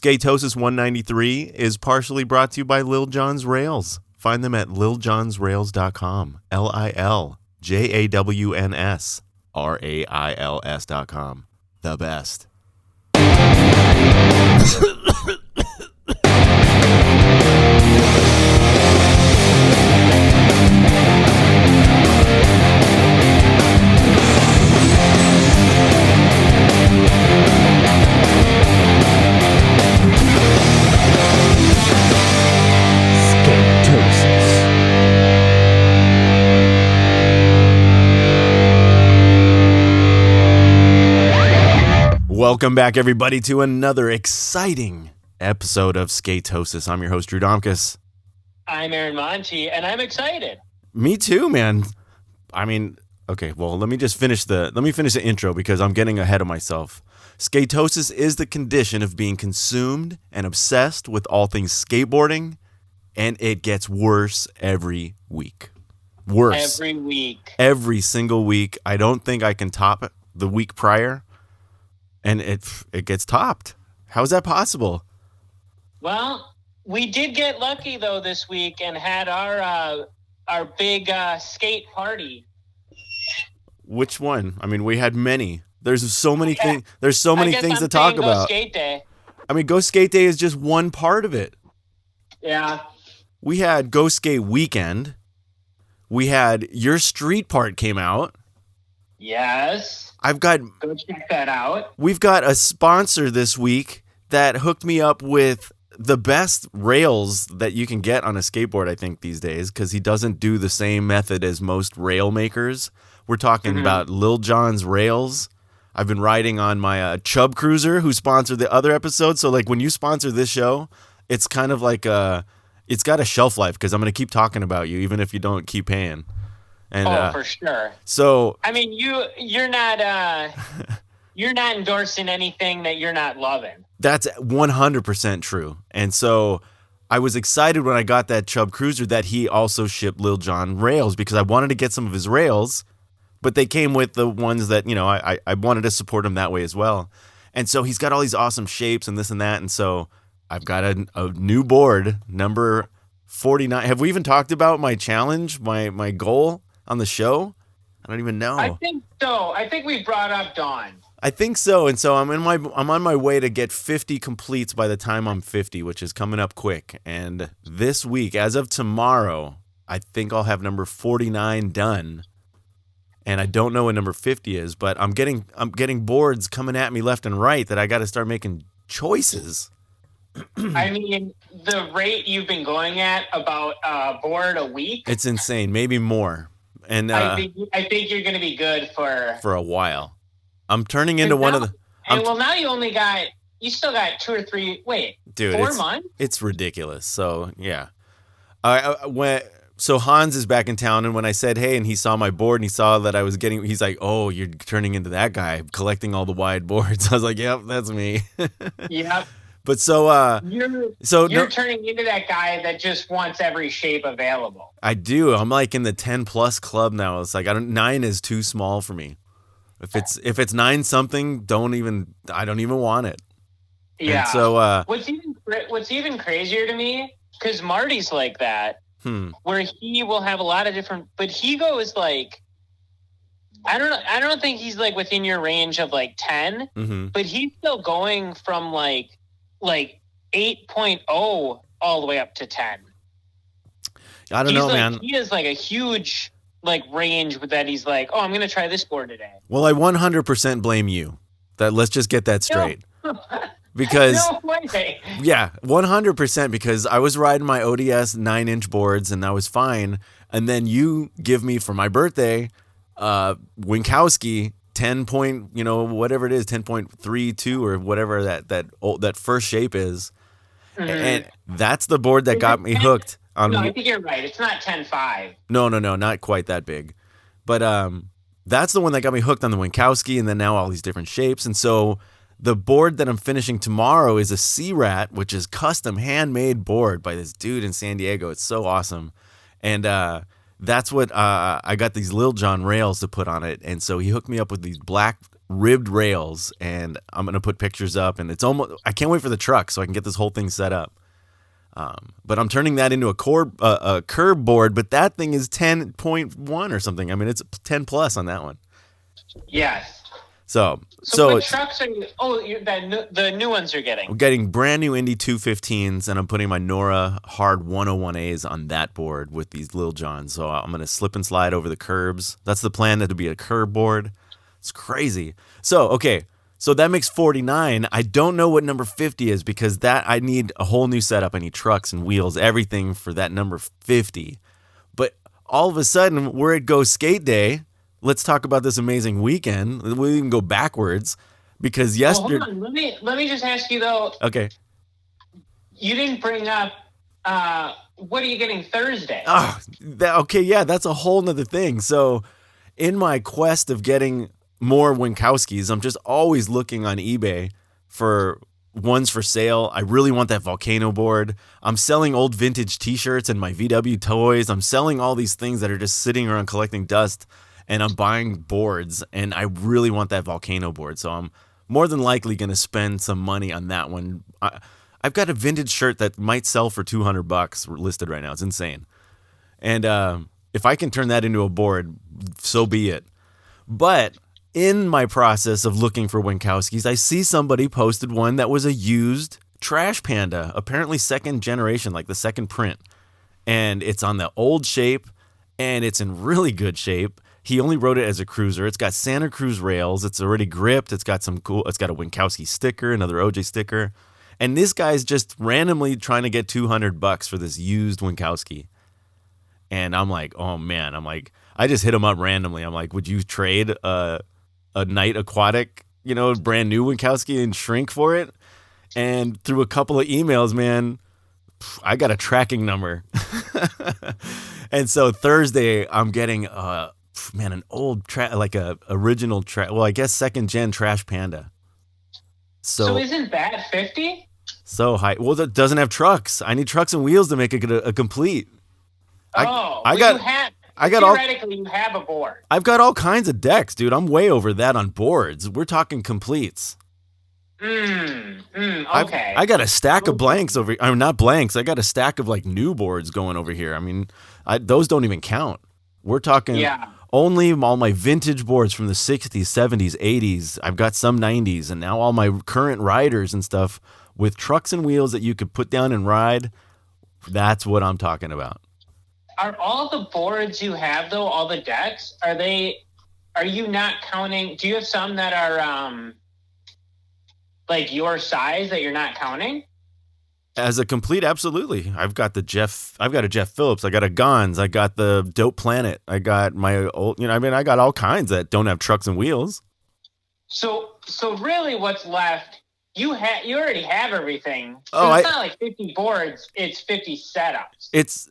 Skatosis 193 is partially brought to you by Lil Jon's Rails. Find them at liljonsrails.com. LILJAWNSRAILS.com. The best. Welcome back, everybody, to another exciting episode of Skatosis. I'm your host, Drew Domkus. I'm Aaron Monty, and I'm excited. Me too, man. I mean, okay, well, let me finish the intro because I'm getting ahead of myself. Skatosis is the condition of being consumed and obsessed with all things skateboarding, and it gets worse every week. Worse. Every week. Every single week. I don't think I can top the week prior. And it gets topped. How is that possible? Well, we did get lucky though this week and had our big skate party. Which one? I mean, we had many. There's so many things. There's so many things to talk about. Go Skate Day. I mean, Go Skate Day is just one part of it. Yeah. We had Go Skate Weekend. We had your street part came out. Yes. Go check that out. We've got a sponsor this week that hooked me up with the best rails that you can get on a skateboard, I think, these days, because he doesn't do the same method as most rail makers. We're talking about Lil Jon's Rails. I've been riding on my Chub Cruiser, who sponsored the other episode. So, like, when you sponsor this show, it's kind of like it's got a shelf life because I'm going to keep talking about you, even if you don't keep paying. And, for sure. So I mean, you're not endorsing anything that you're not loving. That's 100% true. And so I was excited when I got that Chub Cruiser that he also shipped Lil Jon rails because I wanted to get some of his rails, but they came with the ones that, you know, I wanted to support him that way as well. And so he's got all these awesome shapes and this and that. And so I've got a new board, number 49. Have we even talked about my challenge, my goal on the show? I don't even know. I think so. I think we brought up Dawn. I think so. And so I'm on my way to get 50 completes by the time I'm 50, which is coming up quick. And this week, as of tomorrow, I think I'll have number 49 done. And I don't know what number 50 is, but I'm getting boards coming at me left and right that I got to start making choices. I mean, the rate you've been going at about a board a week, it's insane. Maybe more. And I think you're going to be good for a while. I'm turning into one of the. Now you still got 2 or 3. Wait, dude, 4 months? It's ridiculous. So yeah, so Hans is back in town, and when I said hey, and he saw my board, and he saw that I was getting, he's like, "Oh, you're turning into that guy collecting all the wide boards." I was like, "Yep, that's me." Yep. But you're turning into that guy that just wants every shape available. I do. I'm like in the 10 plus club now. It's like 9 is too small for me. If it's 9 something, I don't even want it. Yeah. And so what's even crazier to me, because Marty's like that, where he will have a lot of different, but he goes like, I don't think he's like within your range of like 10, but he's still going from like 8.0 all the way up to 10. I don't know, man. He has like a huge like range that he's like, oh, I'm going to try this board today. Well, I 100% blame you. Let's just get that straight. No. Because no way. Yeah, 100% because I was riding my ODS 9-inch boards and I was fine. And then you give me for my birthday, Winkowski 10 point, whatever it is, 10.32 or whatever that first shape is. And that's the board that got me hooked on. No, I think you're right. It's not 10.5. No, not quite that big. But that's the one that got me hooked on the Winkowski, and then now all these different shapes. And so the board that I'm finishing tomorrow is a C-Rat, which is custom handmade board by this dude in San Diego. It's so awesome. And that's what I got these Lil Jon rails to put on it. And so he hooked me up with these black ribbed rails, and I'm gonna put pictures up. And I can't wait for the truck so I can get this whole thing set up. But I'm turning that into a curb board, but that thing is 10.1 or something. I mean, it's 10 plus on that one. Yes. So what trucks are you? Oh, the new ones you're getting. I'm getting brand new Indy 215s, and I'm putting my Nora Hard 101As on that board with these Lil Johns. So I'm gonna slip and slide over the curbs. That's the plan. That'll be a curb board. It's crazy. So okay. So that makes 49. I don't know what number 50 is because I need a whole new setup. I need trucks and wheels, everything for that number 50. But all of a sudden, we're at Go Skate Day. Let's talk about this amazing weekend. We can go backwards because yesterday. Hold on. Let me just ask you though. Okay. You didn't bring up what are you getting Thursday? Oh, okay. Yeah, that's a whole nother thing. So in my quest of getting more Winkowskis, I'm just always looking on eBay for ones for sale. I really want that volcano board. I'm selling old vintage t-shirts and my VW toys. I'm selling all these things that are just sitting around collecting dust, and I'm buying boards, and I really want that volcano board. So I'm more than likely going to spend some money on that one. I've got a vintage shirt that might sell for $200 listed right now. It's insane. And if I can turn that into a board, so be it. But in my process of looking for Winkowskis, I see somebody posted one that was a used Trash Panda, apparently second generation, like the second print. And it's on the old shape, and it's in really good shape. He only wrote it as a cruiser. It's got Santa Cruz rails. It's already gripped. It's got a Winkowski sticker, another OJ sticker. And this guy's just randomly trying to get $200 for this used Winkowski. And I'm like, oh man, I just hit him up randomly. I'm like, would you trade a Night Aquatic, brand new Winkowski and shrink for it? And through a couple of emails, man, I got a tracking number. And so Thursday, I'm getting, an old original I guess second gen Trash Panda. So isn't that 50? So high. Well, that doesn't have trucks. I need trucks and wheels to make it a complete. Theoretically, you have a board. I've got all kinds of decks, dude. I'm way over that on boards. We're talking completes. Okay. I got a stack of blanks over. I'm not blanks. I got a stack of new boards going over here. I mean, those don't even count. We're talking only all my vintage boards from the 60s, 70s, 80s. I've got some 90s, and now all my current riders and stuff with trucks and wheels that you could put down and ride. That's what I'm talking about. Are all the boards you have, though, all the decks, are you not counting? Do you have some that are your size that you're not counting? As a complete, absolutely. I've got a Jeff Phillips. I got a Gons. I got the Dope Planet. I got my old, I got all kinds that don't have trucks and wheels. So really what's left, you already have everything. So it's not like 50 boards, it's 50 setups.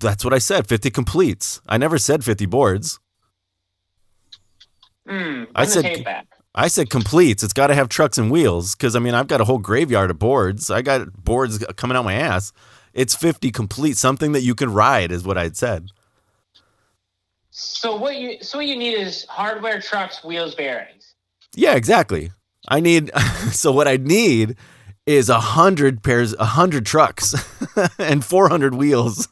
That's what I said, 50 completes. I never said 50 boards. I said completes. It's got to have trucks and wheels because, I've got a whole graveyard of boards. I got boards coming out my ass. It's 50 complete. Something that you can ride is what I'd said. So what you need is hardware, trucks, wheels, bearings. Yeah, exactly. So what I need is 100 trucks and 400 wheels.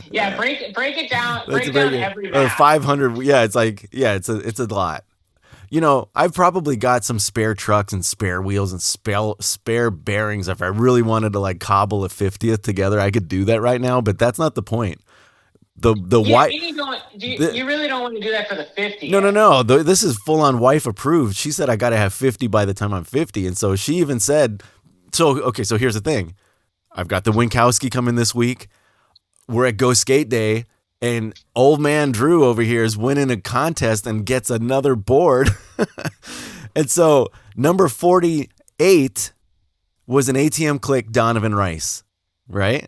Yeah, break it down. Break down every map. Or 500. Yeah, it's a lot. I've probably got some spare trucks and spare wheels and spare bearings. If I really wanted to cobble a 50th together, I could do that right now, but that's not the point. You really don't want to do that for the 50. No. This is full on wife approved. She said I got to have 50 by the time I'm 50. And so she even said, so here's the thing. I've got the Winkowski coming this week. We're at Go Skate Day. And old man Drew over here is winning a contest and gets another board. And so number 48 was an ATM Click Donovan Rice, right?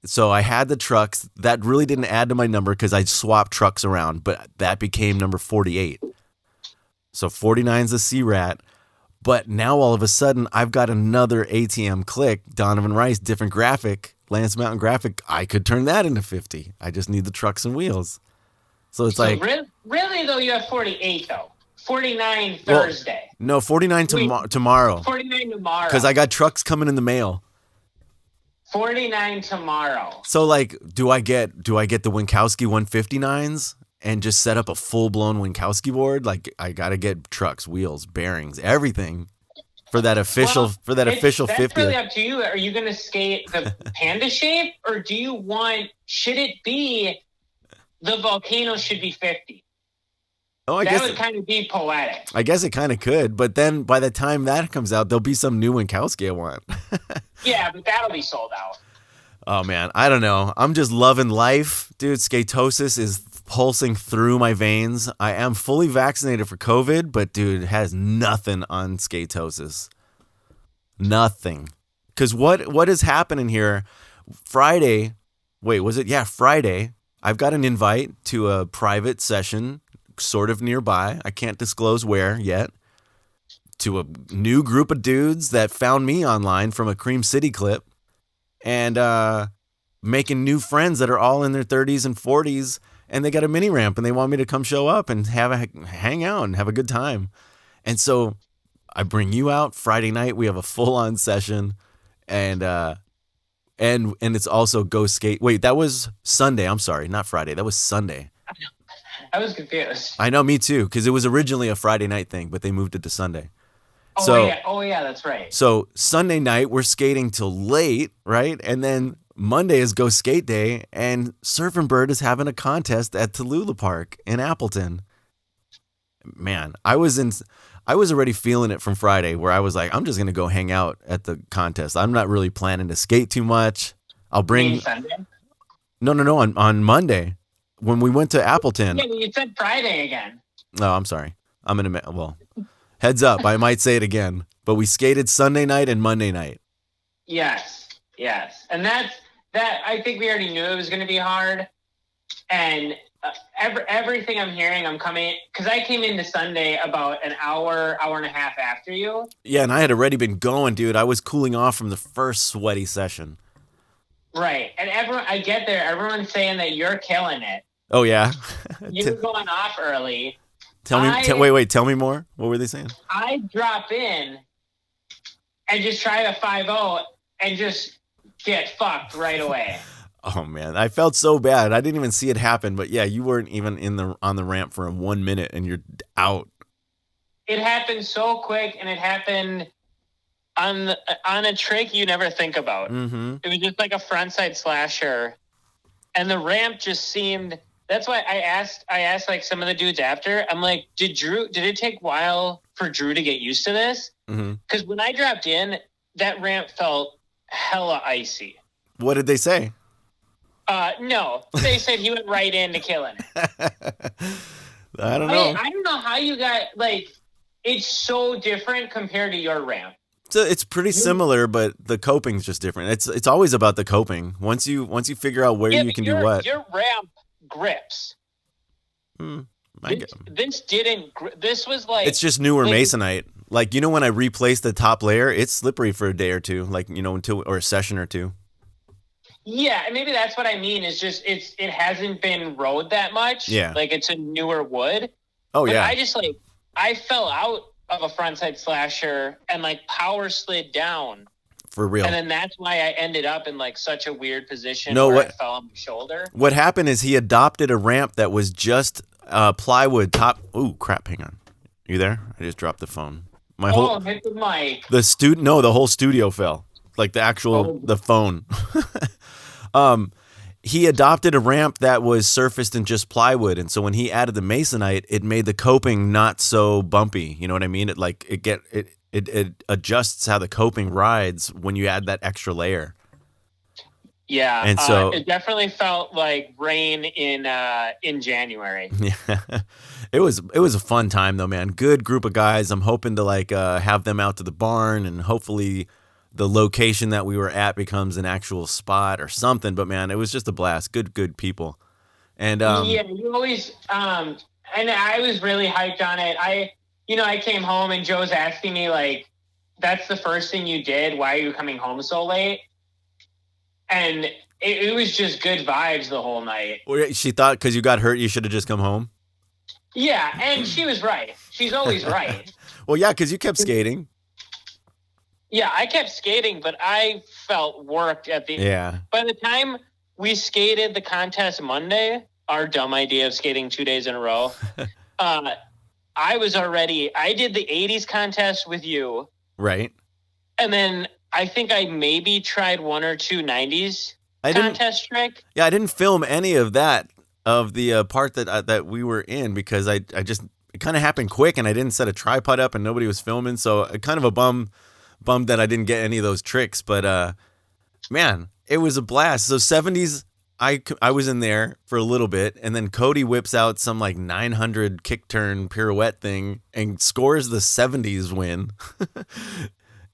So I had the trucks. That really didn't add to my number because I swapped trucks around, but that became number 48. So 49 is a C-Rat. But now all of a sudden, I've got another ATM Click Donovan Rice, different graphic. Lance Mountain graphic, I could turn that into 50. I just need the trucks and wheels. So it's really though, you have 48 though. 49 Thursday. No, 49 tomorrow. 49 tomorrow. Because I got trucks coming in the mail. 49 tomorrow. So like, do I get the Winkowski 159s and just set up a full blown Winkowski board? Like I gotta get trucks, wheels, bearings, everything for that official 50th. That's really up to you. Are you gonna skate the panda shape, or do you should it be the volcano should be 50? Oh, that would kind of be poetic. I guess it kind of could, but then by the time that comes out, there'll be some new Winkowski I want. Yeah, but that'll be sold out. Oh, man. I don't know. I'm just loving life. Dude, Skatosis is pulsing through my veins. I am fully vaccinated for COVID, but, dude, it has nothing on Skatosis. Nothing. Because what is happening here? Friday. Wait, was it? Yeah, Friday. I've got an invite to a private session sort of nearby. I can't disclose where yet. To a new group of dudes that found me online from a Cream City clip and making new friends that are all in their 30s and 40s, and they got a mini ramp and they want me to come show up and hang out and have a good time. And so I bring you out Friday night. We have a full-on session, and it's also Go Skate. Wait, that was Sunday. I'm sorry, not Friday. That was Sunday. I was confused. I know, me too, because it was originally a Friday night thing, but they moved it to Sunday. Oh yeah, that's right. So Sunday night, we're skating till late, right? And then Monday is Go Skate Day, and Surfin Bird is having a contest at Tallulah Park in Appleton. Man, I was already feeling it from Friday, where I was like, I'm just going to go hang out at the contest. I'm not really planning to skate too much. I'll bring... Sunday? No, on Monday. When we went to Appleton. Yeah, but you said Friday again. No, I'm sorry. Heads up, I might say it again. But we skated Sunday night and Monday night. Yes. And that I think we already knew it was going to be hard. And everything I'm hearing, I'm coming, because I came into Sunday about an hour and a half after you. Yeah, and I had already been going, dude. I was cooling off from the first sweaty session. Right. And I get there, everyone's saying that you're killing it. Oh, yeah? You're going off early. Tell me more. What were they saying? I drop in and just try to 5-0 and just get fucked right away. Oh, man. I felt so bad. I didn't even see it happen. But, yeah, you weren't even on the ramp for 1 minute, and you're out. It happened so quick, and it happened on a trick you never think about. Mm-hmm. It was just like a frontside slasher, and the ramp just seemed... That's why I asked like some of the dudes after. I'm like, did it take a while for Drew to get used to this? Because when I dropped in, that ramp felt hella icy. What did they say? No, they said he went right into killing it. I don't know. I don't know how you got, like, it's so different compared to your ramp. So it's pretty similar, but the coping's just different. It's always about the coping. Once you figure out where you can do what. Your ramp grips. This was like... It's just newer masonite. Like, you know, when I replace the top layer, it's slippery for a day or two, like, you know, or a session or two. Yeah, and maybe that's what I mean, is just it hasn't been rode that much. Yeah. Like, it's a newer wood. Oh, but yeah. I fell out of a frontside slasher and, like, power slid down. For real. And then that's why I ended up in like such a weird position I fell on my shoulder. What happened is he adopted a ramp that was just plywood top. Ooh, crap. Hang on. You there? I just dropped the phone. Hit the mic. The whole studio fell. Like the phone. He adopted a ramp that was surfaced in just plywood. And so when he added the masonite, it made the coping not so bumpy. You know what I mean? It adjusts how the coping rides when you add that extra layer. Yeah, and so it definitely felt like rain in January. Yeah, it was a fun time though, man. Good group of guys. I'm hoping to have them out to the barn, and hopefully the location that we were at becomes an actual spot or something. But man, it was just a blast. Good people. And yeah, you always and I was really hyped on it. I came home and Joe's asking me, like, that's the first thing you did. Why are you coming home so late? And it was just good vibes the whole night. She thought because you got hurt, you should have just come home? Yeah, and she was right. She's always right. Well, yeah, because you kept skating. Yeah, I kept skating, but I felt worked at the... Yeah. By the time we skated the contest Monday, our dumb idea of skating 2 days in a row, I did the 80s contest with you. Right. And then I think I maybe tried 1 or 2 90s contest trick. Yeah, I didn't film any of that, of the part that we were in, because it kind of happened quick and I didn't set a tripod up and nobody was filming. So kind of a bummed that I didn't get any of those tricks. But man, it was a blast. So 70s, I was in there for a little bit, and then Cody whips out some like 900 kick turn pirouette thing and scores the 70s win.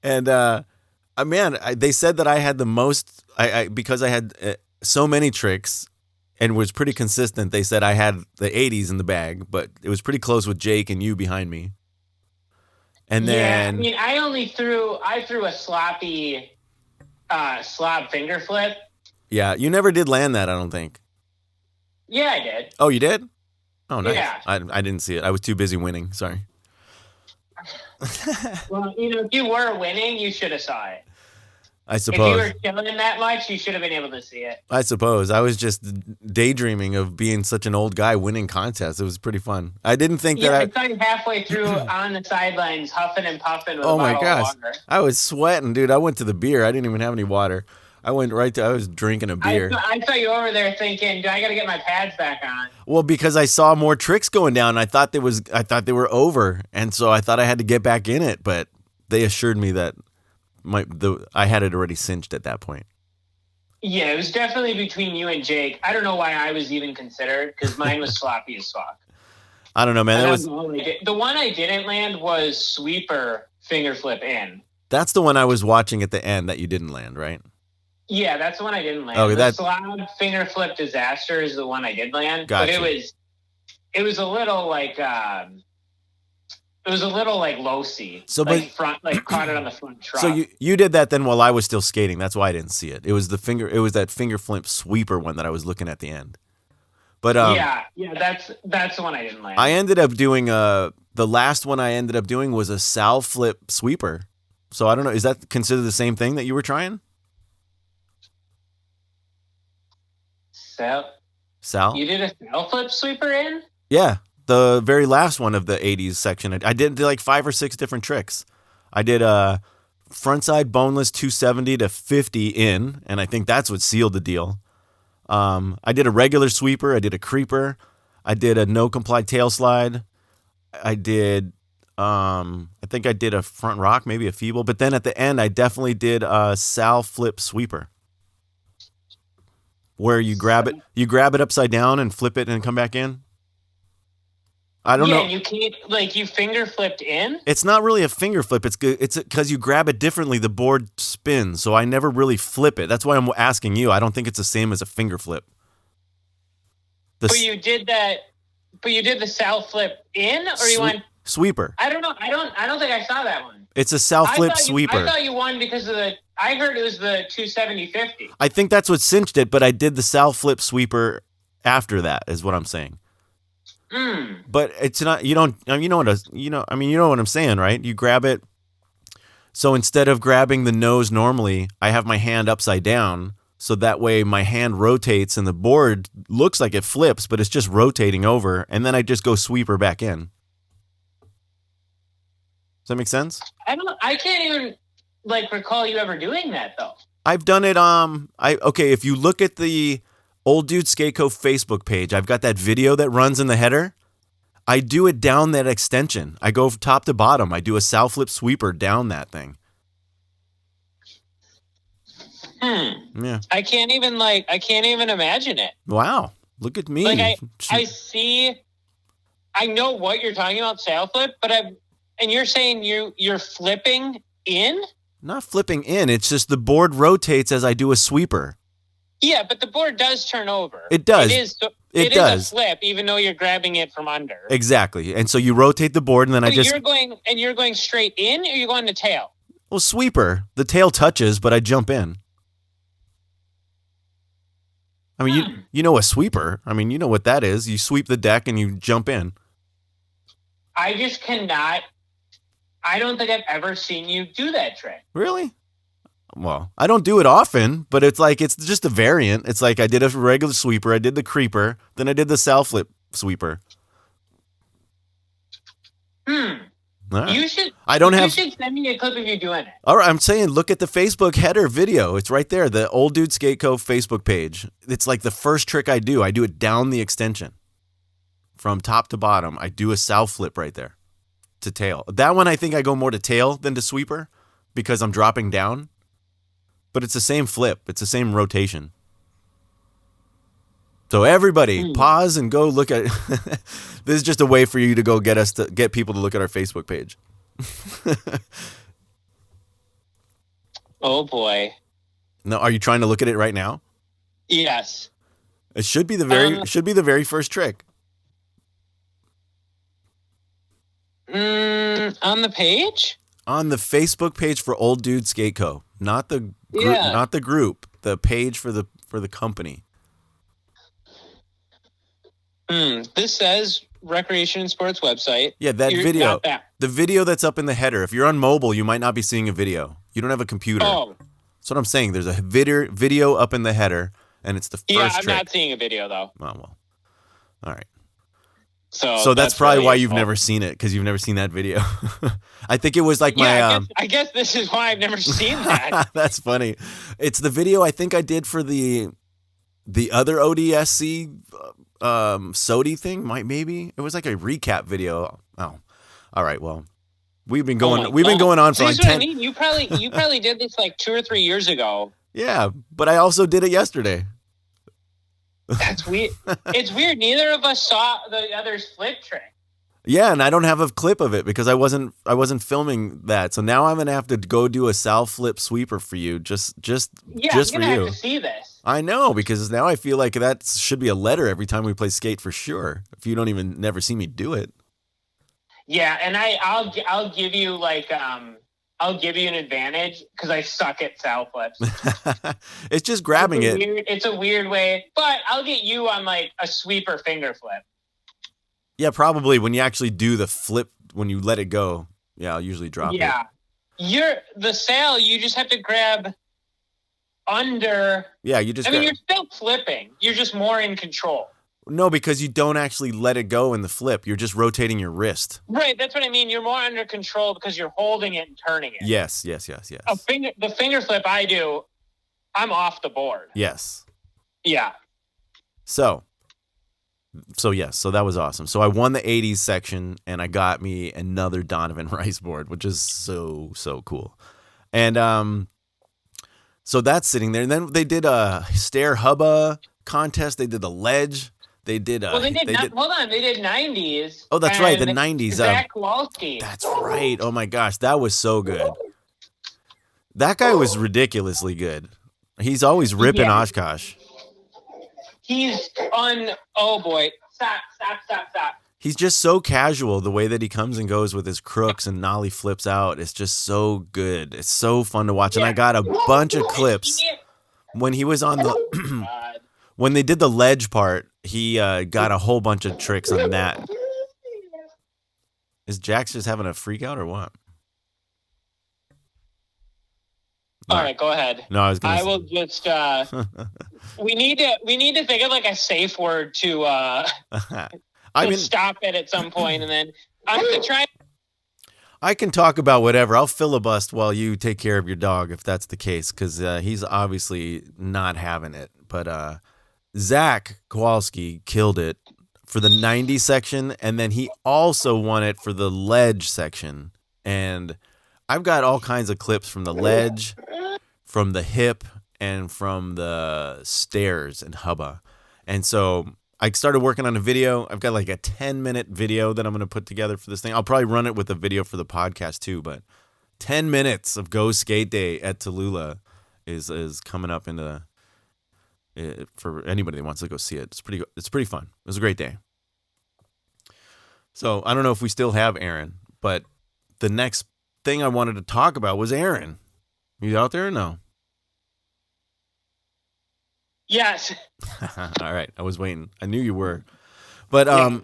And man, they said that I had the most, because I had so many tricks and was pretty consistent. They said I had the 80s in the bag, but it was pretty close with Jake and you behind me. And then, yeah, I mean, I threw a sloppy slob finger flip. Yeah, you never did land that, I don't think. Yeah, I did. Oh, you did? Oh, nice. Yeah. I didn't see it. I was too busy winning. Sorry. Well, if you were winning, you should have saw it. I suppose. If you were killing that much, you should have been able to see it. I suppose. I was just daydreaming of being such an old guy winning contests. It was pretty fun. I didn't think that I saw you halfway through on the sidelines, huffing and puffing with a bottle of water. I was sweating, dude. I went to the beer. I didn't even have any water. I was drinking a beer. I saw you over there thinking, I got to get my pads back on. Well, because I saw more tricks going down. I thought they were over, and so I thought I had to get back in it. But they assured me that I had it already cinched at that point. Yeah, it was definitely between you and Jake. I don't know why I was even considered, because mine was sloppy as fuck. I don't know, man. The one I didn't land was sweeper finger flip in. That's the one I was watching at the end that you didn't land, right? Yeah, that's the one I didn't land. Okay, the slob finger flip disaster is the one I did land. Gotcha. But it was a little like low-C. So, caught it on the front truck. So you did that then while I was still skating. That's why I didn't see it. It was that finger flip sweeper one that I was looking at the end. But yeah, that's the one I didn't land. I ended up doing the last one I ended up doing was a Sal flip sweeper. So I don't know, is that considered the same thing that you were trying? Sal? You did a Sal flip sweeper in? Yeah. The very last one of the 80s section. I did like 5 or 6 different tricks. I did a frontside boneless 270 to 50 in, and I think that's what sealed the deal. I did a regular sweeper. I did a creeper. I did a no comply tail slide. I did, I think I did a front rock, maybe a feeble. But then at the end, I definitely did a Sal flip sweeper, where you grab it upside down and flip it and come back in. I don't know. Yeah, you can't, you finger flipped in? It's not really a finger flip. It's because you grab it differently. The board spins, so I never really flip it. That's why I'm asking you. I don't think it's the same as a finger flip. But you did that. But you did the Sal flip in, or you went sweeper? I don't know. I don't think I saw that one. It's a Sal flip sweeper. I thought you won because of the. I heard it was the 270/50. I think that's what cinched it, but I did the Sal flip sweeper after that. Is what I'm saying. But it's not. You don't. You know what? You know what I'm saying, right? You grab it. So instead of grabbing the nose normally, I have my hand upside down. So that way my hand rotates and the board looks like it flips, but it's just rotating over. And then I just go sweeper back in. Does that make sense? I can't even recall you ever doing that though. I've done it. Okay. If you look at the Old Dude Skaco Facebook page, I've got that video that runs in the header. I do it down that extension. I go top to bottom. I do a Sal flip sweeper down that thing. Yeah. I can't even imagine it. Wow. Look at me. I see. I know what you're talking about, Sal flip, and you're saying you're flipping in? Not flipping in. It's just the board rotates as I do a sweeper. Yeah, but the board does turn over. It does. It is a flip, even though you're grabbing it from under. Exactly. And so you rotate the board, and then you're going straight in, or you're going to tail? Well, sweeper. The tail touches, but I jump in. I mean, you know a sweeper. I mean, you know what that is. You sweep the deck and you jump in. I just cannot. I don't think I've ever seen you do that trick. Really? Well, I don't do it often, but it's just a variant. It's like I did a regular sweeper, I did the creeper, then I did the sow flip sweeper. Right. You should. You should send me a clip of you doing it. All right, I'm saying, look at the Facebook header video. It's right there, the Old Dude Skate Co. Facebook page. It's like the first trick I do. I do it down the extension, from top to bottom. I do a sow flip right there, to tail. That one I think I go more to tail than to sweeper, because I'm dropping down. But it's the same flip. It's the same rotation. So everybody, pause and go look at. This is just a way for you to go get people to look at our Facebook page. Oh boy! No, are you trying to look at it right now? Yes. It should be the very first trick. On the page. On the Facebook page for Old Dude Skate Co. Not the group, the page for the company. This says Recreation and Sports website. Yeah, video. The video that's up in the header. If you're on mobile, you might not be seeing a video. You don't have a computer. Oh. That's what I'm saying. There's a video up in the header, and it's the first trick. Yeah, I'm not seeing a video, though. Oh, well. All right. So that's probably really why you've never seen it, because you've never seen that video. I think it was like I guess this is why I've never seen that. That's funny. It's the video I think I did for the other ODSC SODI thing. Maybe it was like a recap video. Oh, all right. Well, we've been going on for like 10. I mean, you probably did this like 2 or 3 years ago. Yeah, but I also did it yesterday. That's weird. It's weird. Neither of us saw the other's flip trick. Yeah, and I don't have a clip of it because I wasn't filming that. So now I'm gonna have to go do a sow flip sweeper for you, just for you. I'm gonna have to see this. I know, because now I feel like that should be a letter every time we play skate for sure. If you don't even never see me do it. Yeah, and I'll give you I'll give you an advantage because I suck at sow flips. It's just grabbing it. It's a weird way, but I'll get you on like a sweeper finger flip. Yeah, probably when you actually do the flip, when you let it go. Yeah, I'll usually drop it. Yeah, the sail, you just have to grab under. Yeah, you're still flipping. You're just more in control. No, because you don't actually let it go in the flip. You're just rotating your wrist. Right, that's what I mean. You're more under control because you're holding it and turning it. Yes. The finger flip I do, I'm off the board. Yes. Yeah. So that was awesome. So I won the 80s section, and I got me another Donovan Rice board, which is so cool. And so that's sitting there. And then they did a stair hubba contest. They did the ledge. They did. Hold on. They did 90s. Oh, that's right. The 90s. Zach Kowalski. That's right. Oh my gosh, that was so good. That guy was ridiculously good. He's always ripping Oshkosh. He's on. Oh boy! Stop! He's just so casual. The way that he comes and goes with his crooks and nollie flips out. It's just so good. It's so fun to watch. And I got a bunch of clips when he was on the. When they did the ledge part, he got a whole bunch of tricks on that. Is Jax just having a freak out or what? All right, go ahead. No, I will just. We need to think of like a safe word to stop it at some point, and then I'm gonna try. I can talk about whatever. I'll filibust while you take care of your dog, if that's the case, because he's obviously not having it. But Zach Kowalski killed it for the 90 section, and then he also won it for the ledge section. And I've got all kinds of clips from the ledge, from the hip, and from the stairs and hubba. And so I started working on a video. I've got like a 10-minute video that I'm going to put together for this thing. I'll probably run it with a video for the podcast too, but 10 minutes of Go Skate Day at Tallulah is coming up into for anybody that wants to go see it. It's pretty fun. It was a great day. So I don't know if we still have Aaron, but the next thing I wanted to talk about was Aaron. You out there or no? Yes. All right. I was waiting. I knew you were. But I'm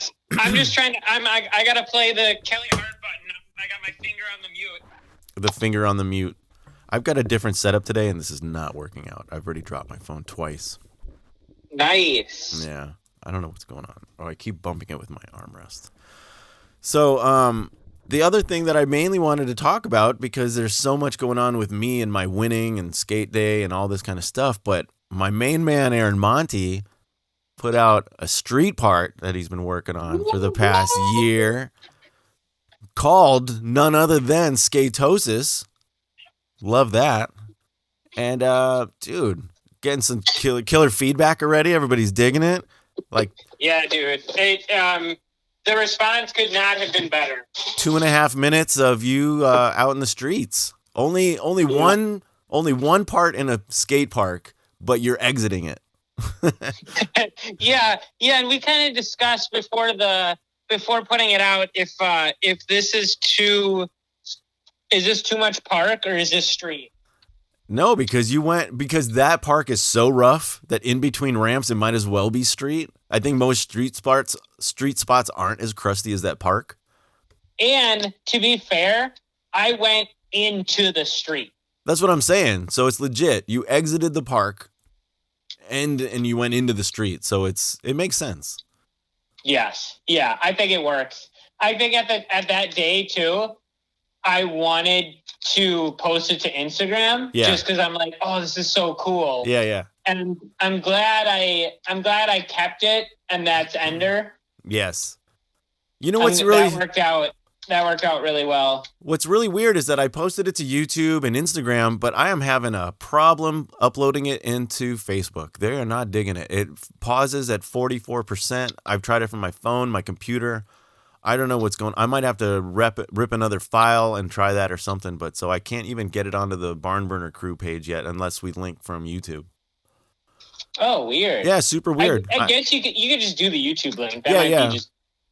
just trying to. I gotta play the Kelly Hart button. I got my finger on the mute. The finger on the mute. I've got a different setup today, and this is not working out. I've already dropped my phone twice. Nice. Yeah, I don't know what's going on. Oh, I keep bumping it with my armrest. So, the other thing that I mainly wanted to talk about, because there's so much going on with me and my winning and skate day and all this kind of stuff, but my main man, Aaron Monty, put out a street part that he's been working on for the past year called none other than Skatosis. Love that. And, dude, getting some killer feedback already. Everybody's digging it. Like, yeah, dude. The response could not have been better. 2.5 minutes of you out in the streets. Only one part in a skate park, but you're exiting it. yeah, and we kind of discussed before putting it out if this is this too much park or is this street? No, because that park is so rough that in between ramps it might as well be street. I think most street spots aren't as crusty as that park. And to be fair, I went into the street. That's what I'm saying. So it's legit. You exited the park and you went into the street. So it makes sense. Yes. Yeah, I think it works. I think at that day too, I wanted to post it to Instagram just because I'm like, oh, this is so cool. Yeah. And I'm glad I kept it, and that's Ender. Yes. You know what's really that worked out really well. What's really weird is that I posted it to YouTube and Instagram, but I am having a problem uploading it into Facebook. They are not digging it. It pauses at 44%. I've tried it from my phone, my computer. I don't know what's going on. I might have to rip another file and try that or something, but so I can't even get it onto the Barn Burner Crew page yet unless we link from YouTube. Oh, weird. Yeah, super weird. I guess you could just do the YouTube link.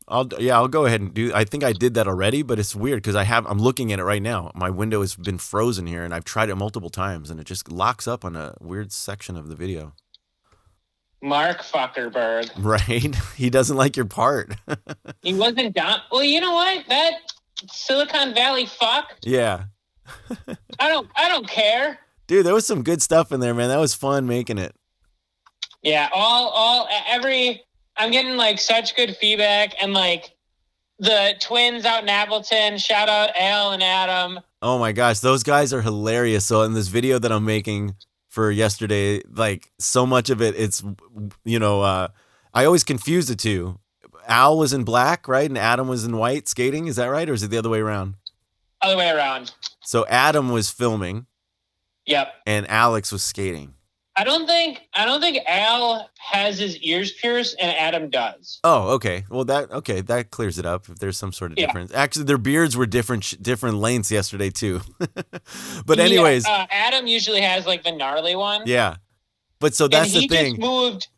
I'll go ahead and do. I think I did that already, but it's weird because I'm looking at it right now. My window has been frozen here, and I've tried it multiple times, and it just locks up on a weird section of the video. Mark Zuckerberg. Right? He doesn't like your part. He wasn't down. Well, you know what? That Silicon Valley fuck. Yeah. I don't care. Dude, there was some good stuff in there, man. That was fun making it. Yeah, I'm getting like such good feedback, and like the twins out in Appleton, shout out Al and Adam. Oh my gosh, those guys are hilarious. So in this video that I'm making for yesterday, like so much of it's I always confuse the two. Al was in black, right? And Adam was in white skating. Is that right? Or is it the other way around? Other way around. So Adam was filming. Yep. And Alex was skating. I don't think Al has his ears pierced and Adam does. Oh, okay. Well, that clears it up if there's some sort of difference. Actually, their beards were different lengths yesterday too. But anyways, Adam usually has like the gnarly one. Yeah. But so that's the thing. He just moved.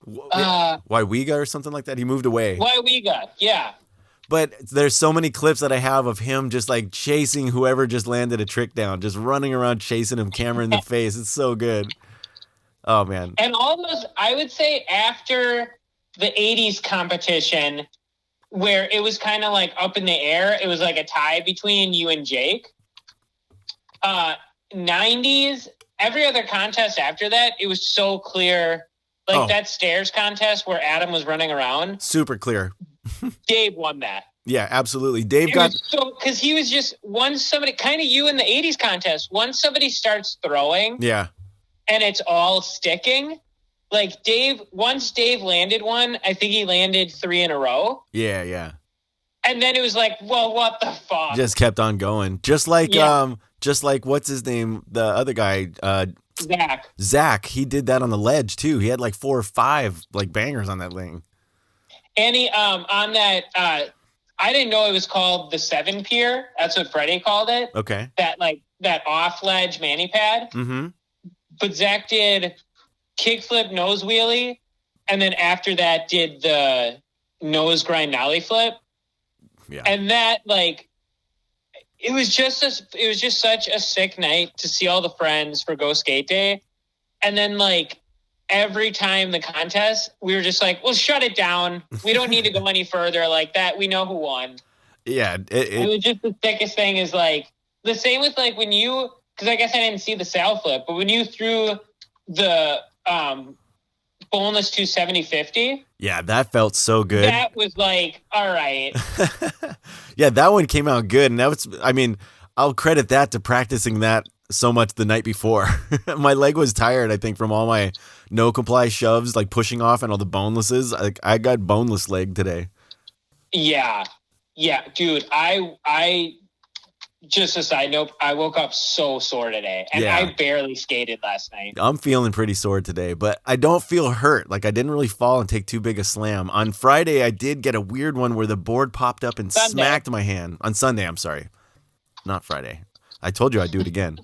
Waiwiga or something like that. He moved away. Waiwiga, yeah. But there's so many clips that I have of him just like chasing whoever just landed a trick down, just running around chasing him, camera in the face. It's so good. Oh, man. And all those, I would say after the 80s competition, where it was kind of like up in the air, it was like a tie between you and Jake. 90s, every other contest after that, it was so clear. Like that stairs contest where Adam was running around. Super clear. Dave won that. Yeah, absolutely. Dave got... Because he was just, once somebody, kind of you in the 80s contest, once somebody starts throwing... Yeah. And it's all sticking. Like once Dave landed one, I think he landed 3 in a row. Yeah. And then it was like, well, what the fuck? Just kept on going. Just like what's his name? The other guy, Zach, he did that on the ledge too. He had like 4 or 5 like bangers on that thing. And he on that I didn't know it was called the 7 pier. That's what Freddie called it. Okay. That off ledge mani pad. Mm-hmm. But Zach did kickflip nose wheelie, and then after that did the nose grind nollie flip. Yeah. And that it was just such a sick night to see all the friends for Go Skate Day. And then every time the contest, we were just like, well, shut it down. We don't need to go any further like that. We know who won. Yeah. It was just the sickest thing is like the same with like when you, because I guess I didn't see the sail flip, but when you threw the boneless 270-50. Yeah, that felt so good. That was like, all right. Yeah, that one came out good. And that was, I mean, I'll credit that to practicing that so much the night before. My leg was tired, I think, from all my no comply shoves, like pushing off and all the bonelesses. I got boneless leg today. Yeah. Yeah, dude, I just a side note, I woke up so sore today, and I barely skated last night. I'm feeling pretty sore today, but I don't feel hurt. Like, I didn't really fall and take too big a slam. On Friday, I did get a weird one where the board popped up and smacked my hand. On Sunday, I'm sorry. Not Friday. I told you I'd do it again.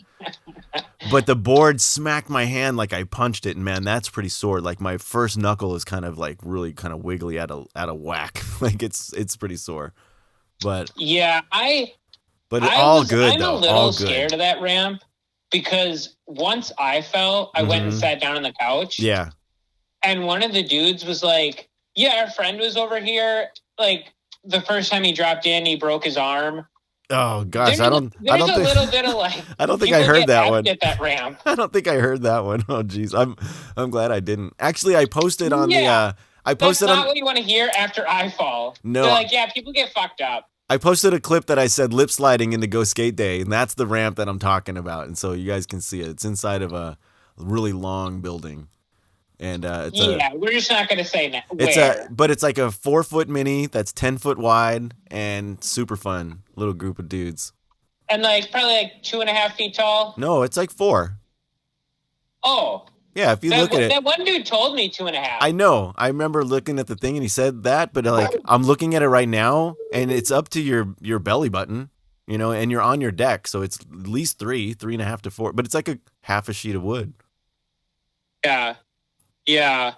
But the board smacked my hand like I punched it, and man, that's pretty sore. Like, my first knuckle is kind of like really kind of wiggly out of whack. Like, it's pretty sore. But yeah, But all good, I'm though. a little scared of that ramp because once I fell, I went and sat down on the couch. Yeah. And one of the dudes was like, yeah, our friend was over here. Like, the first time he dropped in, he broke his arm. Oh, gosh. There's a little bit of like, I don't think I heard that one. At that ramp. I don't think I heard that one. Oh, geez. I'm glad I didn't. Actually, I posted on the... That's not what you want to hear after I fall. No. They're like, yeah, people get fucked up. I posted a clip that I said lip sliding into Go Skate Day, and that's the ramp that I'm talking about. And so you guys can see it. It's inside of a really long building. And we're just not going to say that. But it's like a 4-foot mini that's 10 foot wide and super fun. Little group of dudes. And like probably like 2.5 feet tall. No, it's like 4. Oh. Yeah, if you look at it. That one dude told me 2.5. I know. I remember looking at the thing and he said that, but like I'm looking at it right now and it's up to your belly button, you know, and you're on your deck, so it's at least 3.5 to 4, but it's like a half a sheet of wood. Yeah. Yeah.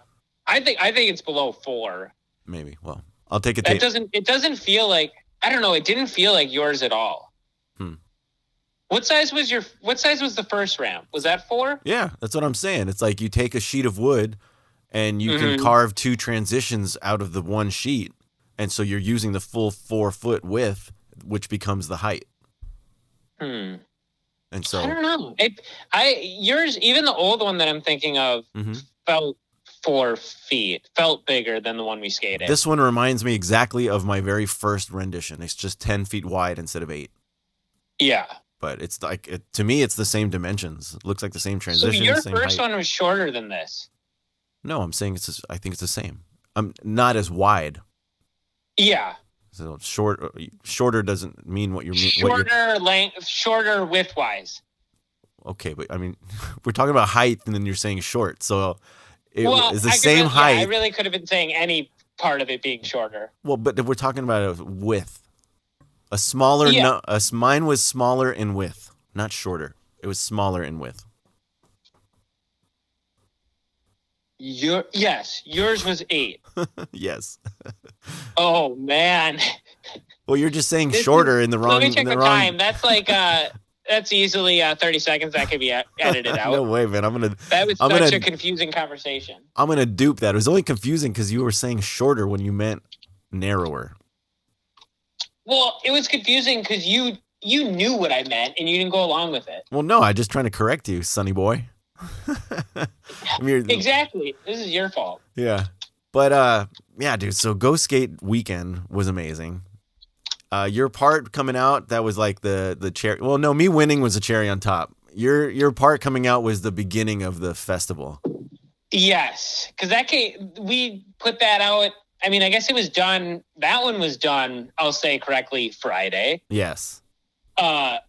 I think it's below 4. Maybe. Well, I'll take it. It doesn't feel like, I don't know, it didn't feel like yours at all. What size was the first ramp? Was that 4? Yeah, that's what I'm saying. It's like you take a sheet of wood and you can carve 2 transitions out of the one sheet. And so you're using the full 4-foot width, which becomes the height. And so I don't know. Yours, even the old one that I'm thinking of, felt 4 feet, felt bigger than the one we skated. This one reminds me exactly of my very first rendition. It's just 10 feet wide instead of 8. Yeah. But it's like, to me, it's the same dimensions. It looks like the same transition. So your same first height. one was shorter than this. No, I'm saying I think it's the same. I'm not as wide. Yeah. So shorter doesn't mean what you mean. Shorter width-wise. Okay, but I mean, we're talking about height, and then you're saying short. So it's the same height. Yeah, I really could have been saying any part of it being shorter. Well, but if we're talking about a width. Mine was smaller in width, not shorter. It was smaller in width. Yours was 8. Yes. Oh man. Well, you're just saying shorter in the wrong. Let me check the time. That's like that's easily 30 seconds. That could be edited out. No way, man. That was such a confusing conversation. I'm gonna dupe that. It was only confusing because you were saying shorter when you meant narrower. Well, it was confusing because you knew what I meant and you didn't go along with it. Well, no, I'm just trying to correct you, sonny boy. Exactly. This is your fault. Yeah. But, yeah, dude, so Go Skate Weekend was amazing. Your part coming out, that was like the cherry. Well, no, me winning was a cherry on top. Your part coming out was the beginning of the festival. Yes, because we put that out. I mean, I guess it was done. That one was done, I'll say correctly, Friday. Yes. But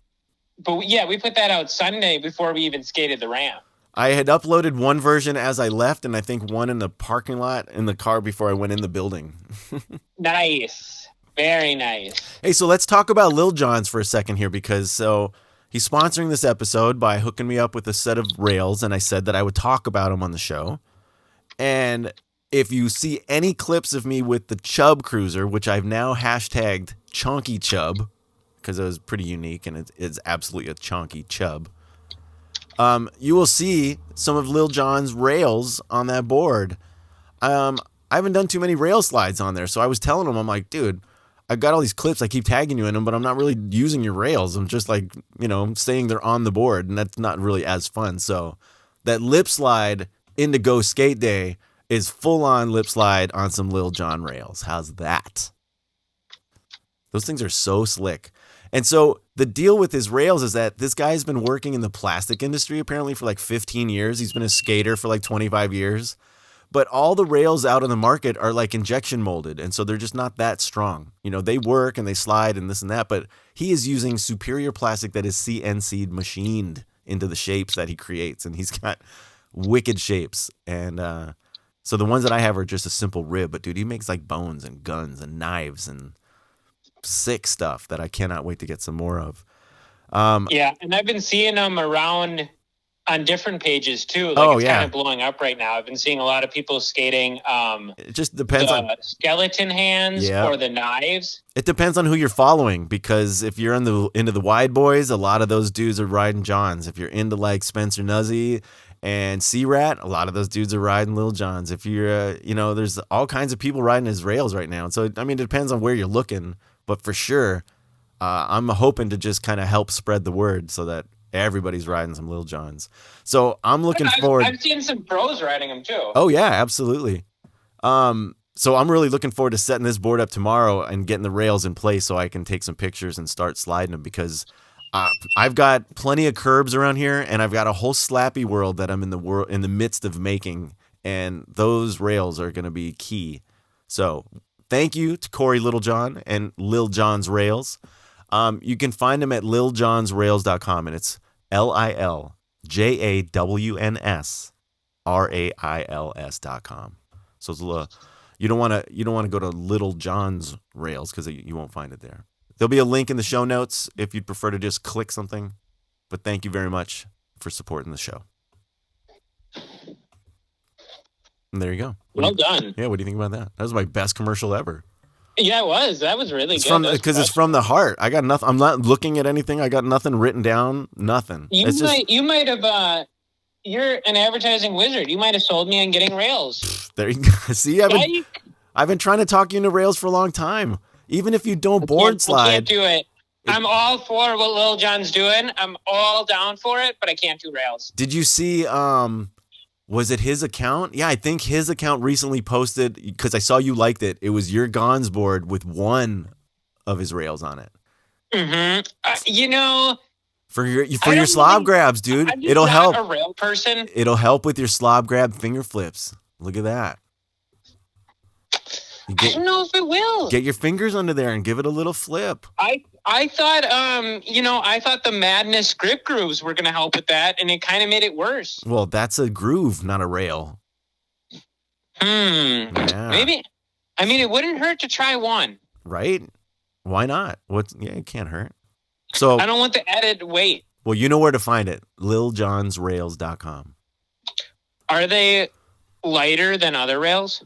yeah, we put that out Sunday before we even skated the ramp. I had uploaded one version as I left, and I think one in the parking lot in the car before I went in the building. Nice. Very nice. Hey, so let's talk about Lil Jon's for a second here, because he's sponsoring this episode by hooking me up with a set of rails, and I said that I would talk about them on the show. And if you see any clips of me with the Chub Cruiser, which I've now hashtagged Chonky Chub, because it was pretty unique and it's absolutely a chonky chub. you will see some of Lil Jon's rails on that board. I haven't done too many rail slides on there, so I was telling him, I'm like, dude, I've got all these clips. I keep tagging you in them, but I'm not really using your rails. I'm just like, saying they're on the board, and that's not really as fun. So that lip slide into Go Skate Day is full on lip slide on some Lil Jon rails. How's that? Those things are so slick. And so the deal with his rails is that this guy's been working in the plastic industry apparently for like 15 years. He's been a skater for like 25 years. But all the rails out on the market are like injection molded, and so they're just not that strong. They work and they slide and this and that, but he is using superior plastic that is CNC machined into the shapes that he creates, and he's got wicked shapes. And so the ones that I have are just a simple rib, but dude, he makes like bones and guns and knives and sick stuff that I cannot wait to get some more of. Yeah, and I've been seeing them around on different pages too. It's kind of blowing up right now. I've been seeing a lot of people skating. It just depends on skeleton hands or the knives. It depends on who you're following, because if you're into the wide boys, a lot of those dudes are riding Johns. If you're into like Spencer Nuzzy and C-Rat, a lot of those dudes are riding Lil Johns. If you're, there's all kinds of people riding his rails right now. So, I mean, it depends on where you're looking, but for sure, I'm hoping to just kind of help spread the word so that everybody's riding some Lil Johns. So I'm looking forward. I've seen some pros riding them too. Oh yeah, absolutely. So I'm really looking forward to setting this board up tomorrow and getting the rails in place so I can take some pictures and start sliding them, because I've got plenty of curbs around here, and I've got a whole slappy world that I'm in the midst of making, and those rails are going to be key. So thank you to Corey Littlejohn and Lil Jon's Rails. You can find them at liljonsrails.com, and it's LILJAWNSRAILS.com. So it's you don't want to go to Little Jon's Rails, because you won't find it there. There'll be a link in the show notes if you'd prefer to just click something. But thank you very much for supporting the show. And there you go. Well done. Yeah, what do you think about that? That was my best commercial ever. Yeah, it was. That was really good. Because it's from the heart. I got nothing. I'm not looking at anything. I got nothing written down. Nothing. You might have. You're an advertising wizard. You might have sold me on getting rails. There you go. See, I've been trying to talk you into rails for a long time. Even if you don't board slide, I can't do it. I'm all for what Lil Jon's doing. I'm all down for it, but I can't do rails. Did you see? Was it his account? Yeah, I think his account recently posted, because I saw you liked it. It was your Gons board with one of his rails on it. Mm-hmm. For your slob grabs, dude, it'll help. I'm a rail person. It'll help with your slob grab finger flips. Look at that. I don't know if it will. Get your fingers under there and give it a little flip. I thought I thought the Madness grip grooves were going to help with that, and it kind of made it worse. Well, that's a groove, not a rail. Yeah. Maybe. I mean, it wouldn't hurt to try one. Right? Why not? It can't hurt. So I don't want the added weight. Well, you know where to find it. liljonsrails.com. Are they lighter than other rails?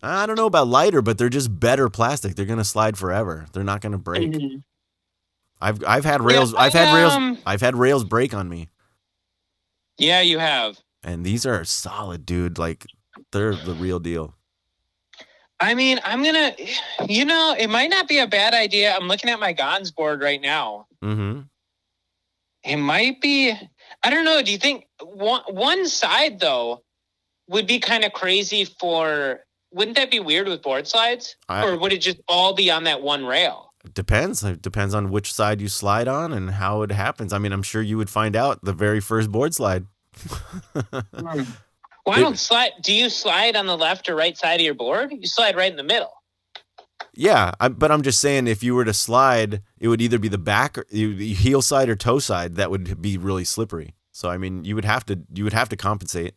I don't know about lighter, but they're just better plastic. They're going to slide forever. They're not going to break. Mm-hmm. I've had rails. Yeah, I've had rails break on me. Yeah, you have. And these are solid, dude. Like, they're the real deal. I mean, I'm going to, it might not be a bad idea. I'm looking at my Gons board right now. Mm-hmm. It might be, I don't know. Do you think one side, though, would be kind of crazy wouldn't that be weird with board slides? Or would it just all be on that one rail? It depends. It depends on which side you slide on and how it happens. I mean, I'm sure you would find out the very first board slide. Do you slide on the left or right side of your board? You slide right in the middle. Yeah, but I'm just saying, if you were to slide, it would either be the back, or heel side or toe side. That would be really slippery. So I mean, you would have to compensate.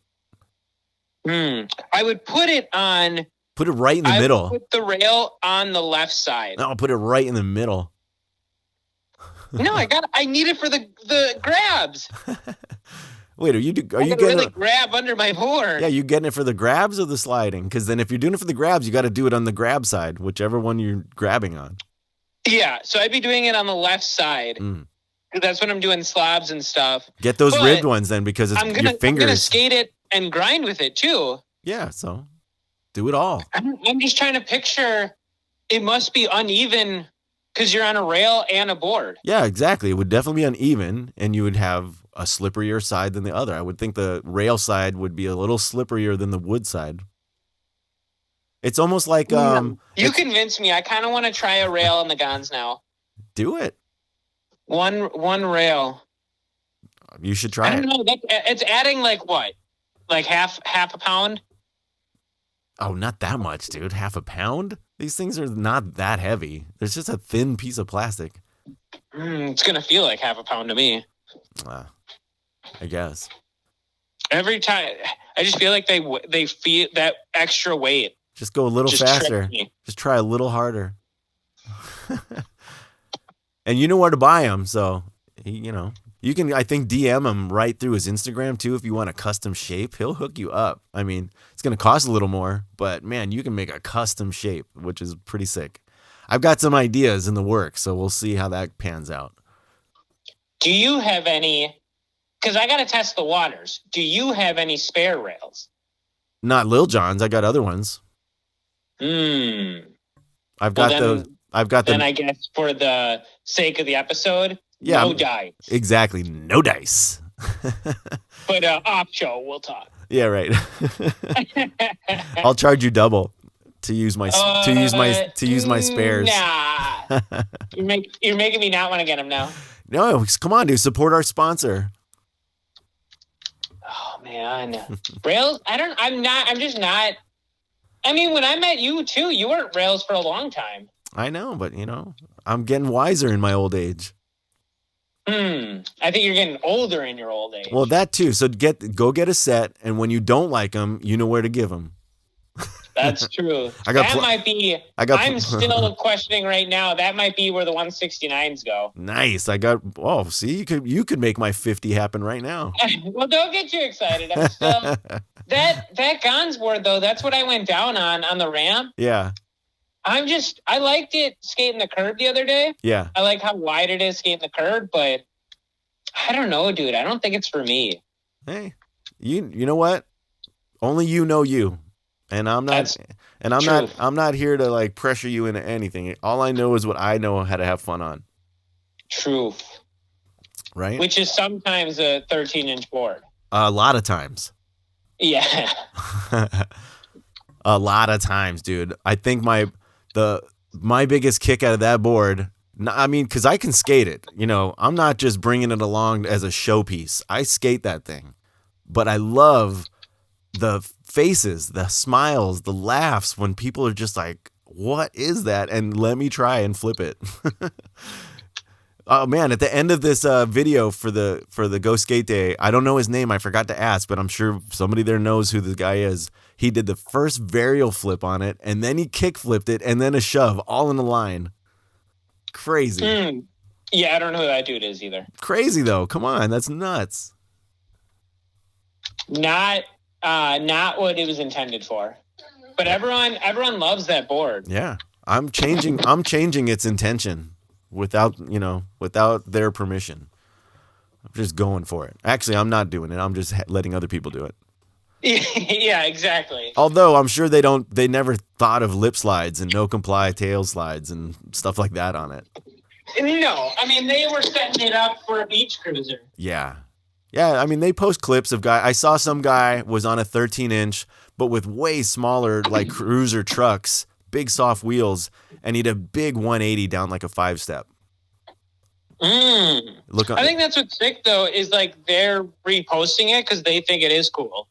I would put it right in the middle. Put the rail on the left side. No, I'll put it right in the middle. No, I need it for the grabs. Wait, are you getting really grab under my board? Yeah, you getting it for the grabs or the sliding? Because then if you're doing it for the grabs, you got to do it on the grab side, whichever one you're grabbing on. Yeah, so I'd be doing it on the left side. That's when I'm doing slabs and stuff. Get those ribbed ones then, because it's your fingers. I'm gonna skate it and grind with it too. Yeah, so do it all. I'm just trying to picture. It must be uneven because you're on a rail and a board. Yeah, exactly. It would definitely be uneven, and you would have a slipperier side than the other. I would think the rail side would be a little slipperier than the wood side. It's almost like you convinced me. I kind of want to try a rail on the Gons now. Do it. One rail. You should try it. I don't know. It's adding like what? Like half a pound? Oh, not that much, dude. Half a pound? These things are not that heavy. There's just a thin piece of plastic. It's going to feel like half a pound to me. I guess. Every time, I just feel like they feel that extra weight. Just go a little faster. Just try a little harder. And you know where to buy them, so, you know. You can, I think, DM him right through his Instagram, too, if you want a custom shape. He'll hook you up. I mean, it's going to cost a little more, but, man, you can make a custom shape, which is pretty sick. I've got some ideas in the works, so we'll see how that pans out. Do you have any, because I got to test the waters, do you have any spare rails? Not Lil Jon's. I got other ones. I've got those. Then I guess for the sake of the episode, no dice. Exactly, no dice. But off show, we'll talk. Yeah, right. I'll charge you double to use my spares. Nah, you're making me not want to get them now. No, come on, dude. Support our sponsor. Oh man, rails. I'm just not. I mean, when I met you too, you weren't rails for a long time. I know, but you know, I'm getting wiser in my old age. I think you're getting older in your old age. Well, that too. So go get a set, and when you don't like them, you know where to give them. That's true. I'm still questioning right now. That might be where the 169s go. Nice. See, you could make my 50 happen right now. Well, don't get too excited. I'm still that Gons board though. That's what I went down on the ramp. Yeah. I liked it skating the curb the other day. Yeah. I like how wide it is skating the curb, but I don't know, dude. I don't think it's for me. Hey, you know what? Only you know you. And I'm not here to like pressure you into anything. All I know is what I know how to have fun on. True. Right? Which is sometimes a 13-inch board. A lot of times. Yeah. A lot of times, dude. I think my biggest kick out of that board, I mean, because I can skate it. You know, I'm not just bringing it along as a showpiece. I skate that thing. But I love the faces, the smiles, the laughs when people are just like, what is that? And let me try and flip it. Oh man, at the end of this video for the Go Skate Day, I don't know his name, I forgot to ask, but I'm sure somebody there knows who this guy is. He did the first varial flip on it, and then he kick flipped it, and then a shove, all in a line. Crazy. Yeah, I don't know who that dude is either. Crazy though, come on, that's nuts. Not what it was intended for. But everyone loves that board. Yeah. I'm changing its intention without their permission. I'm just going for it. Actually, I'm not doing it. I'm just letting other people do it. Yeah, exactly. Although I'm sure they never thought of lip slides and no comply tail slides and stuff like that on it. No, I mean, they were setting it up for a beach cruiser. Yeah. Yeah, I mean, they post clips of I saw some guy was on a 13-inch, but with way smaller, like, cruiser trucks, big soft wheels, and he had a big 180 down like a 5-step. I think that's what's sick, though, is, like, they're reposting it because they think it is cool.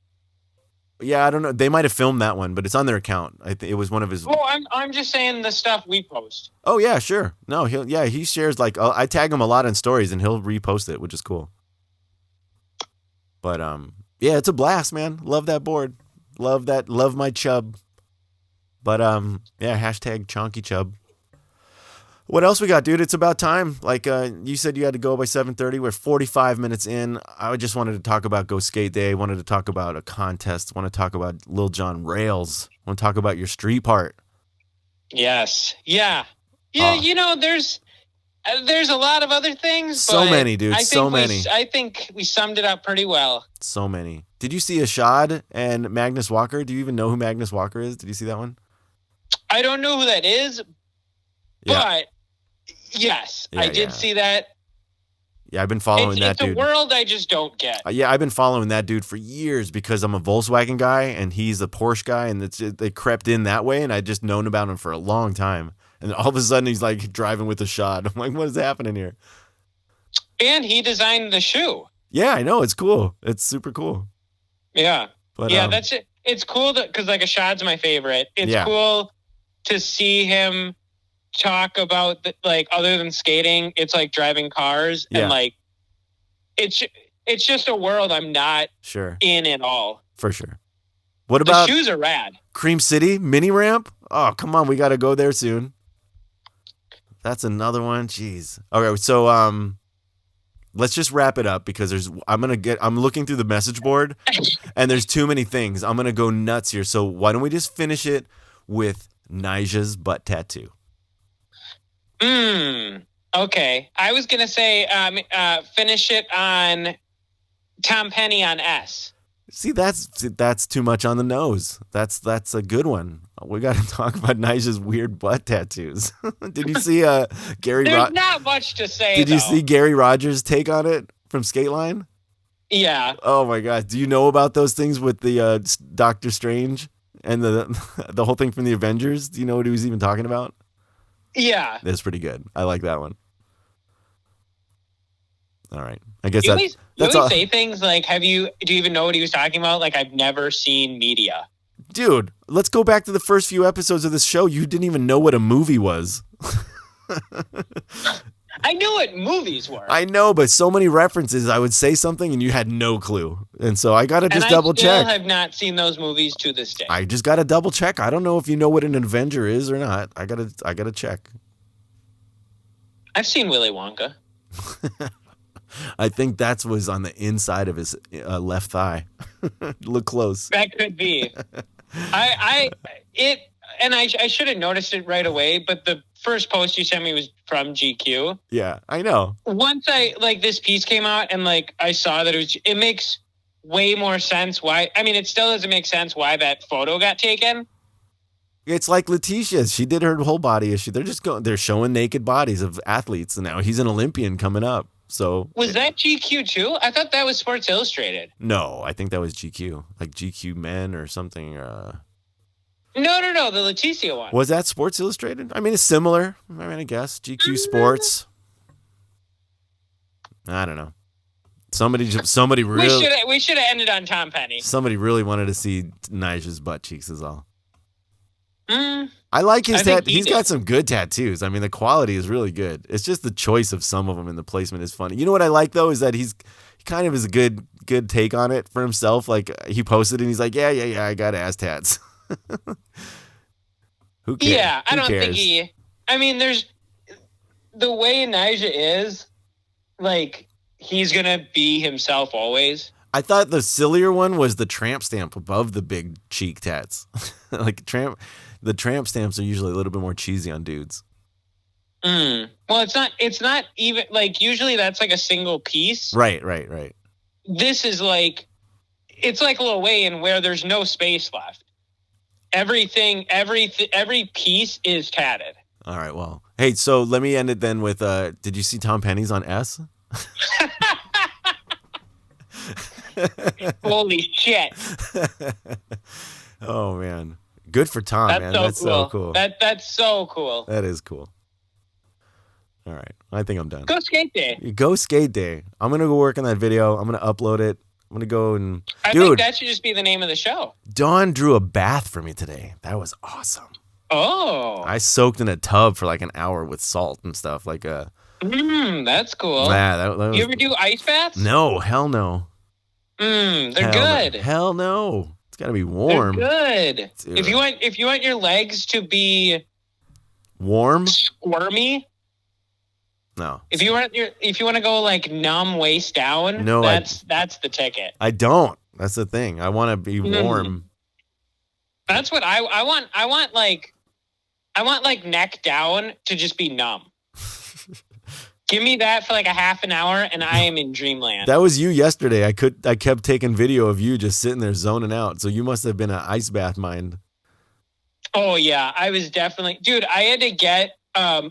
Yeah, I don't know. They might have filmed that one, but it's on their account. It was one of his... Oh, I'm just saying the stuff we post. Oh, yeah, sure. No, he shares, like, I tag him a lot in stories, and he'll repost it, which is cool. But, yeah, it's a blast, man. Love that board. Love my chub. But, yeah, hashtag chonky chub. What else we got, dude? It's about time. Like, you said you had to go by 7:30. We're 45 minutes in. I just wanted to talk about Go Skate Day. Wanted to talk about a contest. Want to talk about Lil Jon rails. Want to talk about your street part. Yes. Yeah. Yeah, There's a lot of other things. So but many, dude. So many. I think we summed it up pretty well. So many. Did you see Ashad and Magnus Walker? Do you even know who Magnus Walker is? Did you see that one? I don't know who that is, but yes, I did see that. Yeah, I've been following that dude. It's a world I just don't get. Yeah, I've been following that dude for years because I'm a Volkswagen guy and he's a Porsche guy, and they crept in that way, and I'd just known about him for a long time. And all of a sudden, he's like driving with a shot. I'm like, what is happening here? And he designed the shoe. Yeah, I know. It's cool. It's super cool. Yeah. But, that's it. It's cool because like Ashad's my favorite. It's cool to see him talk about like other than skating, it's like driving cars and like it's just a world I'm not in at all. For sure. What about the shoes are rad? Cream City mini ramp? Oh, come on, we got to go there soon. That's another one. Jeez. Okay, so let's just wrap it up because I'm looking through the message board and there's too many things. I'm gonna go nuts here. So why don't we just finish it with Nija's butt tattoo? Okay. I was gonna say finish it on Tom Penny on S. See, that's too much on the nose. That's a good one. We got to talk about Nija's weird butt tattoos. Did you see Gary? There's not much to say. Did you see Gary Rogers' take on it from Skateline? Yeah. Oh my God! Do you know about those things with the Doctor Strange and the whole thing from the Avengers? Do you know what he was even talking about? Yeah. That's pretty good. I like that one. All right. I guess you that's always say things like, do you even know what he was talking about? Like, I've never seen media. Dude, let's go back to the first few episodes of this show. You didn't even know what a movie was. I knew what movies were. I know, but so many references. I would say something and you had no clue. And so I got to just double check. I have not seen those movies to this day. I just got to double check. I don't know if you know what an Avenger is or not. I got to check. I've seen Willy Wonka. I think that was on the inside of his left thigh. Look close. That could be. I should have noticed it right away, but the first post you sent me was from GQ. Yeah, I know. Once this piece came out and I saw that it makes way more sense why. I mean, it still doesn't make sense why that photo got taken. It's like Letitia. She did her whole body issue. They're showing naked bodies of athletes, and now he's an Olympian coming up. So was that GQ too? I thought that was Sports Illustrated. No, I think that was GQ, like GQ Men or something. No, the Leticia one. Was that Sports Illustrated? I mean, it's similar. I guess GQ Sports. I don't know. Somebody really. We should have ended on Tom Penny. Somebody really wanted to see Nija's butt cheeks, is all. I like his he's got some good tattoos. I mean, the quality is really good. It's just the choice of some of them and the placement is funny. You know what I like though is that he kind of is a good take on it for himself. Like he posted and he's like, yeah, I got ass tats. Who cares? Yeah, I don't think I mean, there's the way Nija is, like he's gonna be himself always. I thought the sillier one was the tramp stamp above the big cheek tats. The tramp stamps are usually a little bit more cheesy on dudes. Well, it's not even usually that's like a single piece. Right. This is it's like Lil Wayne where there's no space left. Every piece is tatted. All right. Well, hey, so let me end it then with, did you see Tom Penny's on S? Holy shit. Oh man. Good for Tom, man. That's so cool. That's so cool. That is cool. All right. I think I'm done. Go skate day. Go skate day. I'm going to go work on that video. I'm going to upload it. I'm going to go and... I think that should just be the name of the show. Dawn drew a bath for me today. That was awesome. Oh. I soaked in a tub for like an hour with salt and stuff. That's cool. Yeah, that was... You ever do ice baths? No, hell no. They're good. Hell no. It's got to be warm. They're good. Dude. If you want your legs to be warm, squirmy. No. If you want to go numb waist down, no, that's the ticket. I don't. That's the thing. I want to be warm. That's what I want. I want neck down to just be numb. Give me that for like a half an hour, and I am in dreamland. That was you yesterday. I kept taking video of you just sitting there zoning out. So you must have been an ice bath mind. Oh yeah, I was definitely, dude. I had to get I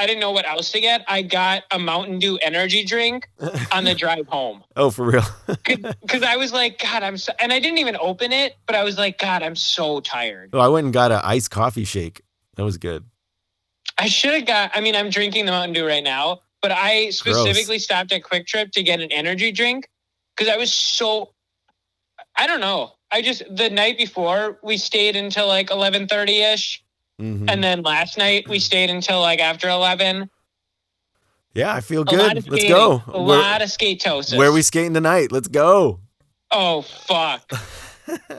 didn't know what else to get. I got a Mountain Dew energy drink on the drive home. Oh, for real? Because I was like, God, and I didn't even open it, but I was like, God, I'm so tired. Oh, I went and got an iced coffee shake. That was good. I should have I'm drinking the Mountain Dew right now, but I specifically stopped at Quick Trip to get an energy drink because I was I don't know. The night before we stayed until like 11:30ish. Mm-hmm. And then last night we stayed until like after 11. Yeah, I feel good. Let's go. A lot of Skatosis. Where are we skating tonight? Let's go. Oh, fuck.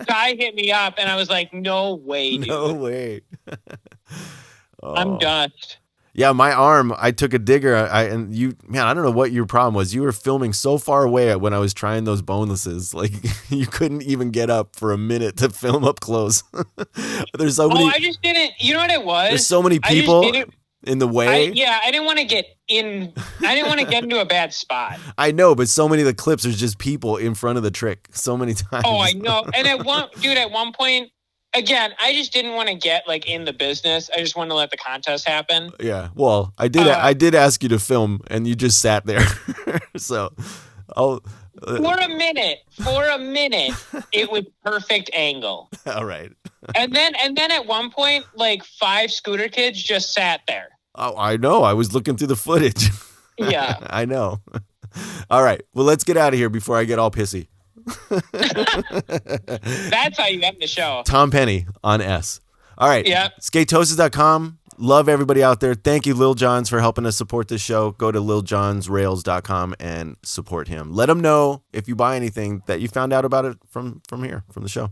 Ty hit me up and I was like, no way, dude. No way. I'm dust. Yeah, my arm, I took a digger. I don't know what your problem was. You were filming so far away when I was trying those bonelesses. Like, you couldn't even get up for a minute to film up close. There's so many. I just didn't. You know what it was? There's so many people in the way. I didn't want to get in. I didn't want to get into a bad spot. I know, but so many of the clips, there's just people in front of the trick so many times. Oh, I know. And at one point, again, I just didn't want to get like in the business. I just wanted to let the contest happen. Yeah. Well, I did ask you to film and you just sat there. So for a minute, it was perfect angle. All right. and then at one point, like 5 scooter kids just sat there. Oh, I know. I was looking through the footage. Yeah. I know. All right. Well, let's get out of here before I get all pissy. That's how you end the show. Tom Penny on S. All right. Yeah. Skatosis.com. Love everybody out there. Thank you, Lil Johns, for helping us support this show. Go to liljohnsrails.com and support him. Let him know if you buy anything that you found out about it from here, from the show.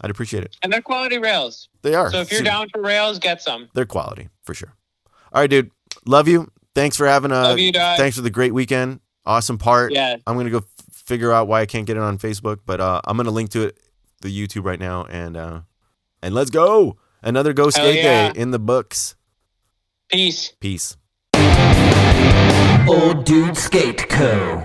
I'd appreciate it. And they're quality rails. They are. So if you're down for rails, get some. They're quality, for sure. All right, dude. Love you. Thanks for having Love you, Doug. Thanks for the great weekend. Awesome part. Yeah. I'm going to go figure out why I can't get it on Facebook, but I'm going to link to it, the YouTube right now, and let's go. Another Go Skate Day in the books. Peace. Peace. Old Dude Skate Co.